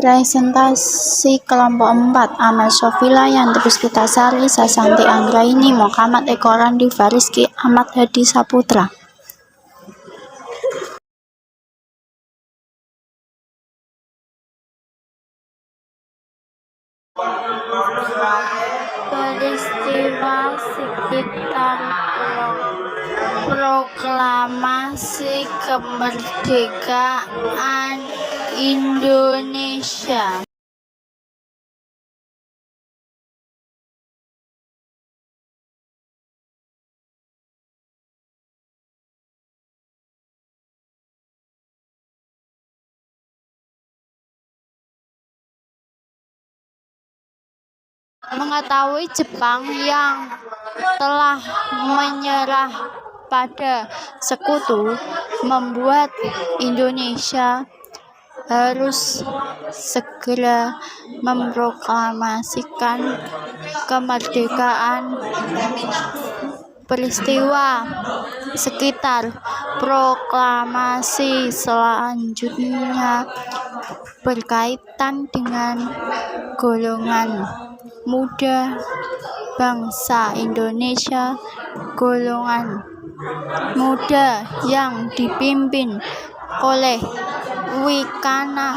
Presentasi kelompok 4, Amel Sofila, Yanti Puspitasari, Sasanti Anggraini, Muhammad Eko Randi, Fariski Ahmad Hadi Saputra. Peristiwa sekitar proklamasi kemerdekaan Indonesia. Mengetahui Jepang yang telah menyerah pada sekutu membuat Indonesia harus segera memproklamasikan kemerdekaan. Peristiwa sekitar proklamasi selanjutnya berkaitan dengan golongan muda bangsa Indonesia. Golongan muda yang dipimpin oleh Wikana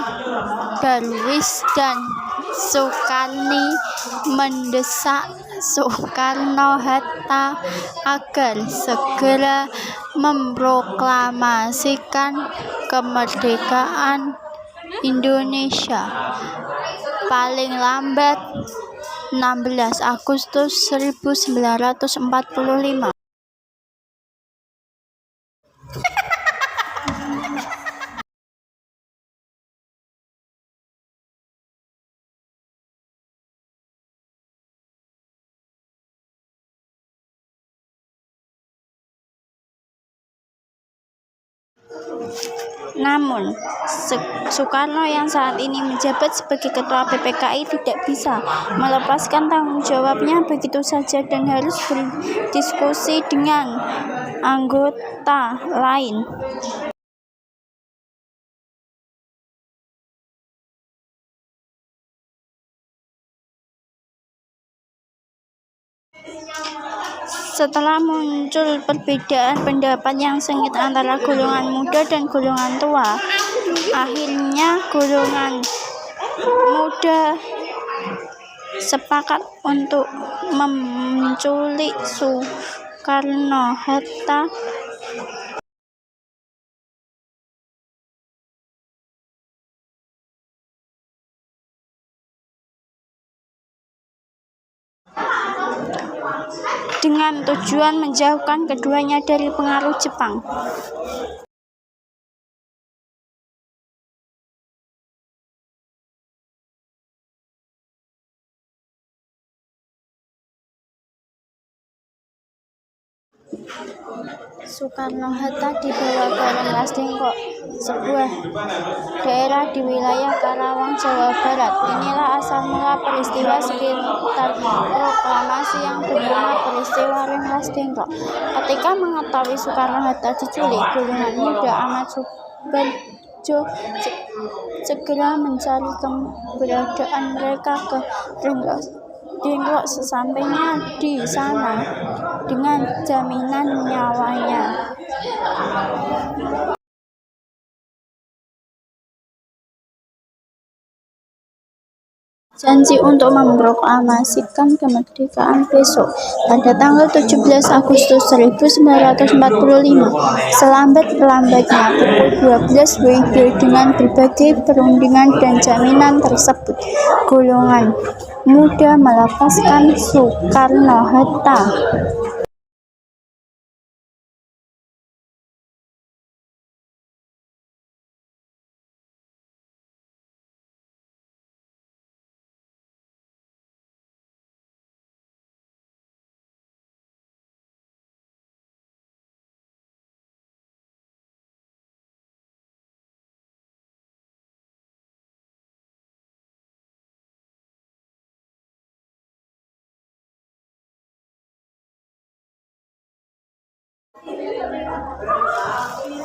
Darwis dan Soekarni mendesak Soekarno-Hatta agar segera memproklamasikan kemerdekaan Indonesia paling lambat 16 Agustus 1945. Namun, Soekarno yang saat ini menjabat sebagai Ketua PPKI tidak bisa melepaskan tanggung jawabnya begitu saja dan harus berdiskusi dengan anggota lain. Setelah muncul perbedaan pendapat yang sengit antara golongan muda dan golongan tua, akhirnya golongan muda sepakat untuk menculik Soekarno-Hatta dengan tujuan menjauhkan keduanya dari pengaruh Jepang. Soekarno-Hatta dibawa ke Rengas Dengklok, sebuah daerah di wilayah Karawang, Jawa Barat. Inilah asal mula peristiwa sekitar proklamasi yang bernama peristiwa Rengas Dengklok. Ketika mengetahui Soekarno-Hatta diculik, golongan muda Ahmad Subarjo segera mencari keberadaan mereka ke Rengas Dengklok. Sesampainya di sana, dengan jaminan nyawanya, janji untuk memproklamasikan kemerdekaan besok pada tanggal 17 Agustus 1945 selambat-lambatnya pukul 12 WIB. Dengan berbagai perundingan dan jaminan tersebut, golongan muda melepaskan Soekarno-Hatta.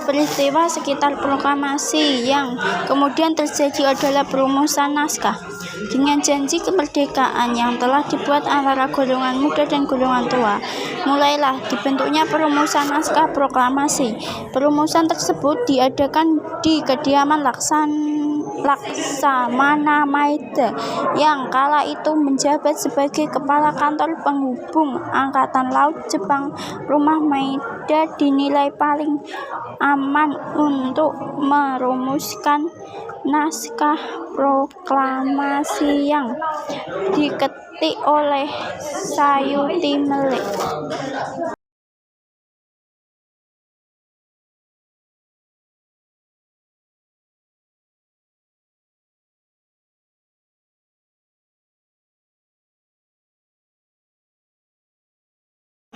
Peristiwa sekitar proklamasi yang kemudian terjadi adalah perumusan naskah dengan janji kemerdekaan yang telah dibuat antara golongan muda dan golongan tua. Mulailah dibentuknya perumusan naskah proklamasi. Perumusan tersebut diadakan di kediaman Laksamana Maeda yang kala itu menjabat sebagai kepala kantor penghubung Angkatan Laut Jepang. Rumah Maeda dinilai paling aman untuk merumuskan naskah proklamasi yang diketik oleh Sayuti Melik.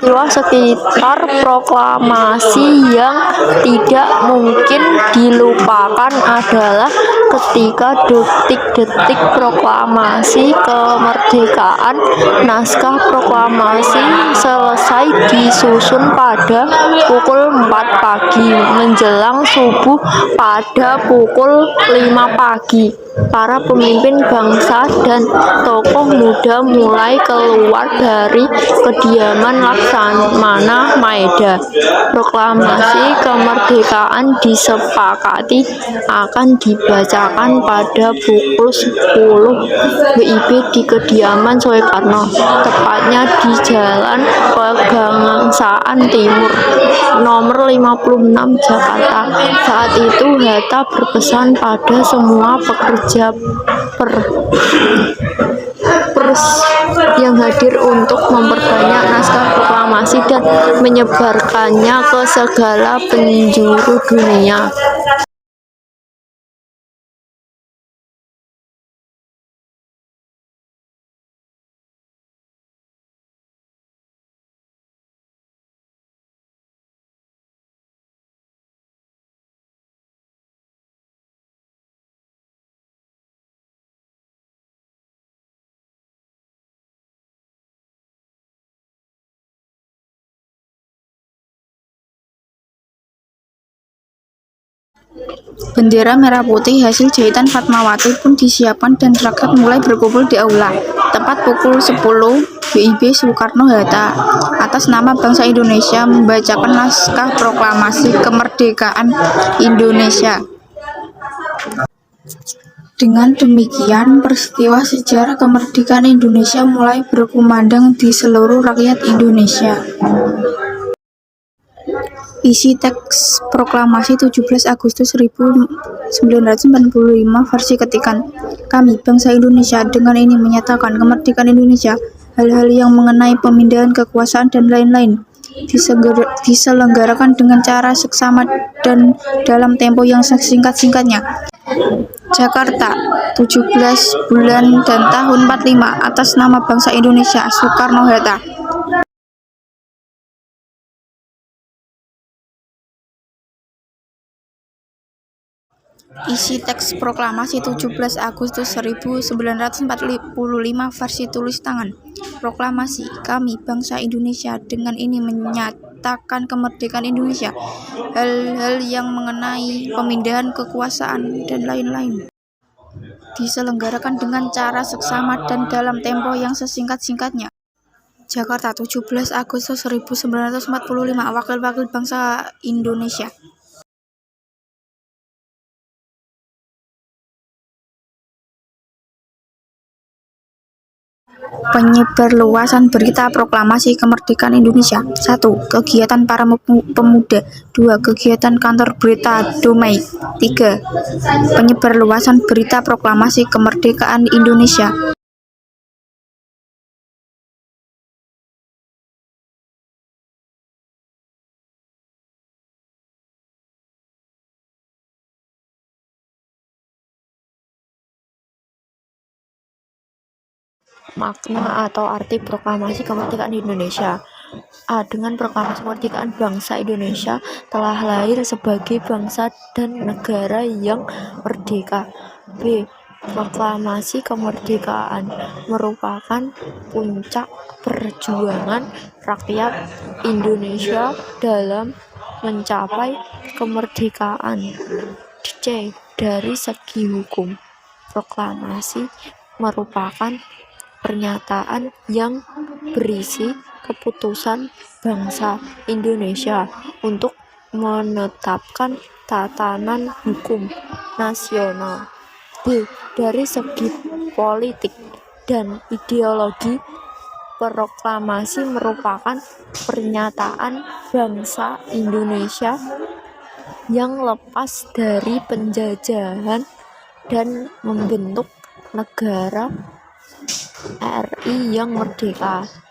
Peristiwa sekitar proklamasi yang tidak mungkin dilupakan adalah ketika detik-detik proklamasi kemerdekaan. Naskah proklamasi selesai disusun pada pukul 4 pagi. Menjelang subuh pada pukul 5 pagi, para pemimpin bangsa dan tokoh muda mulai keluar dari kediaman Laksamana Maeda. Proklamasi kemerdekaan disepakati akan dibacakan pada pukul 10 WIB di kediaman Soekarno, tepatnya di Jalan Pegangsaan Timur, nomor 56 Jakarta. Saat itu Hatta berpesan pada semua pekerja pers yang hadir untuk memperbanyak naskah proklamasi dan menyebarkannya ke segala penjuru dunia. Bendera merah putih hasil jahitan Fatmawati pun disiapkan dan rakyat mulai berkumpul di aula. Tepat pukul 10 WIB, Soekarno-Hatta atas nama bangsa Indonesia membacakan naskah proklamasi kemerdekaan Indonesia. Dengan demikian, peristiwa sejarah kemerdekaan Indonesia mulai berkumandang di seluruh rakyat Indonesia. Isi teks proklamasi 17 Agustus 1945 versi ketikan. Kami, bangsa Indonesia, dengan ini menyatakan kemerdekaan Indonesia. Hal-hal yang mengenai pemindahan kekuasaan dan lain-lain diselenggarakan dengan cara seksama dan dalam tempo yang sesingkat-singkatnya. Jakarta, 17 bulan dan tahun 45, atas nama bangsa Indonesia, Soekarno-Hatta. Isi teks proklamasi 17 Agustus 1945 versi tulis tangan. Proklamasi, kami, bangsa Indonesia, dengan ini menyatakan kemerdekaan Indonesia. Hal-hal yang mengenai pemindahan kekuasaan dan lain-lain diselenggarakan dengan cara seksama dan dalam tempo yang sesingkat-singkatnya. Jakarta, 17 Agustus 1945, Wakil-wakil bangsa Indonesia. Penyebarluasan berita proklamasi kemerdekaan Indonesia. 1. Kegiatan para pemuda. 2. Kegiatan kantor berita Damai. 3. Penyebarluasan berita proklamasi kemerdekaan Indonesia. Makna atau arti proklamasi kemerdekaan Indonesia. A. Dengan proklamasi kemerdekaan, bangsa Indonesia telah lahir sebagai bangsa dan negara yang merdeka. B. Proklamasi kemerdekaan merupakan puncak perjuangan rakyat Indonesia dalam mencapai kemerdekaan. C. Dari segi hukum, proklamasi merupakan pernyataan yang berisi keputusan bangsa Indonesia untuk menetapkan tatanan hukum nasional. D. Dari segi politik dan ideologi, proklamasi merupakan pernyataan bangsa Indonesia yang lepas dari penjajahan dan membentuk negara RI yang merdeka.